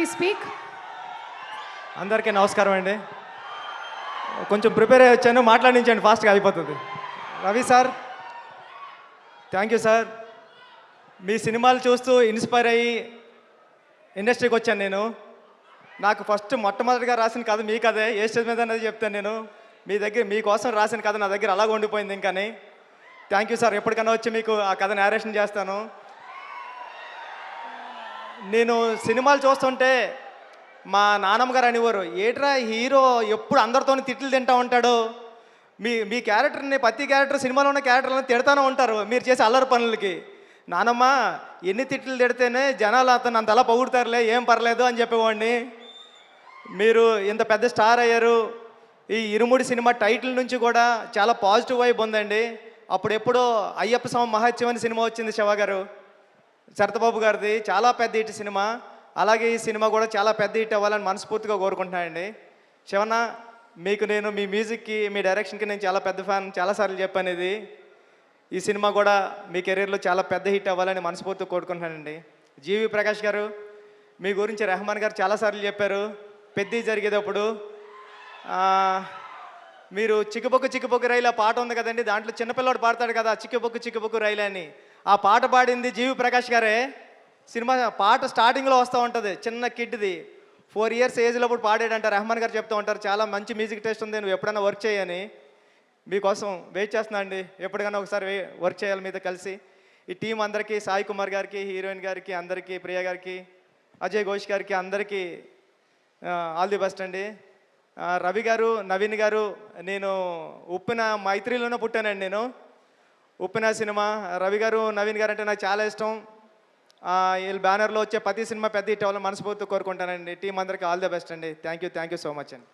please speak. అందరికీ నమస్కారం అండి. కొంచెం ప్రిపేర్ అయ్యి వచ్చాను, మాట్లాడించండి, ఫాస్ట్గా అయిపోతుంది. Ravi sir, thank you sir. మీ సినిమాలు చూస్తూ ఇన్స్పైర్ అయ్యి ఇండస్ట్రీకి వచ్చాను నేను. నాకు ఫస్ట్ మొట్టమొదటిగా రాసిన కథ మీ కథే. ఏ స్టేజ్ మీద అనేది చెప్తాను నేను. మీకోసం రాసిన కథ నా దగ్గర అలాగ ఉండిపోయింది ఇంకాని. Thank you sir. ఎప్పటికైనా వచ్చి మీకు ఆ కథ నేరేషన్ చేస్తాను. నేను సినిమాలు చూస్తుంటే మా నాన్నమ్మ గారు అనేవారు, ఏట్రా హీరో ఎప్పుడు అందరితో తిట్లు తింటూ ఉంటాడు, మీ క్యారెక్టర్ని ప్రతి క్యారెక్టర్ సినిమాలో ఉన్న క్యారెక్టర్లను తిడతానే ఉంటారు మీరు చేసే అల్లరి పనులకి. నానమ్మ ఎన్ని తిట్లు తిడితేనే జనాలు అతను అంత అలా పొగుడతారులే, ఏం పర్లేదు అని చెప్పేవాడిని. మీరు ఇంత పెద్ద స్టార్ అయ్యారు. ఈ ఇరుముడి సినిమా టైటిల్ నుంచి కూడా చాలా పాజిటివ్ వైబ్ ఉందండి. అప్పుడెప్పుడో అయ్యప్ప స్వామి మహత్యం అనే సినిమా వచ్చింది శివ గారు, శరతబాబు గారిది, చాలా పెద్ద హిట్ సినిమా. అలాగే ఈ సినిమా కూడా చాలా పెద్ద హిట్ అవ్వాలని మనస్ఫూర్తిగా కోరుకుంటున్నానండి. శివన్న, మీకు నేను మీ మ్యూజిక్కి మీ డైరెక్షన్కి నేను చాలా పెద్ద ఫ్యాన్, చాలాసార్లు చెప్పాను ఇది. ఈ సినిమా కూడా మీ కెరీర్లో చాలా పెద్ద హిట్ అవ్వాలని మనస్ఫూర్తిగా కోరుకుంటున్నానండి. జీవి ప్రకాష్ గారు, మీ గురించి రెహమాన్ గారు చాలాసార్లు చెప్పారు పెద్ద జరిగేటప్పుడు. మీరు చిక్కుబొక్కు చిక్కుబొక్కు రైలు ఆ పాట ఉంది కదండి, దాంట్లో చిన్నపిల్లవాడు పాడతాడు కదా చిక్కుబొక్కు చిక్కుబొక్కు రైలు అని. ఆ పాట పాడింది జీవి ప్రకాష్ గారే. సినిమా పాట స్టార్టింగ్లో వస్తూ ఉంటుంది, చిన్న కిడ్ది 4 years ఏజ్లో అప్పుడు పాడాడంట. రెహమాన్ గారు చెప్తూ ఉంటారు, చాలా మంచి మ్యూజిక్ టేస్ట్ ఉంది, నువ్వు ఎప్పుడైనా వర్క్ చేయని. మీకోసం వెయిట్ చేస్తున్నా అండి, ఎప్పటికైనా ఒకసారి వర్క్ చేయాలి మీతో కలిసి. ఈ టీం అందరికీ, సాయి కుమార్ గారికి, హీరోయిన్ గారికి అందరికీ, ప్రియా గారికి, అజయ్ ఘోష్ గారికి అందరికీ ఆల్ ది బెస్ట్ అండి. రవి గారు, నవీన్ గారు, నేను ఉప్పిన మైత్రిలోనే పుట్టానండి. నేను ఉప్పిన సినిమా, రవి గారు, నవీన్ గారు అంటే నాకు చాలా ఇష్టం. వీళ్ళు బ్యానర్లో వచ్చే ప్రతి సినిమా పెద్ద హిట్ అవ్వాలని మనస్ఫూర్తిగా కోరుకుంటానండి. టీం అందరికీ ఆల్ ది బెస్ట్ అండి. థ్యాంక్ యూ సో మచ్ అండి.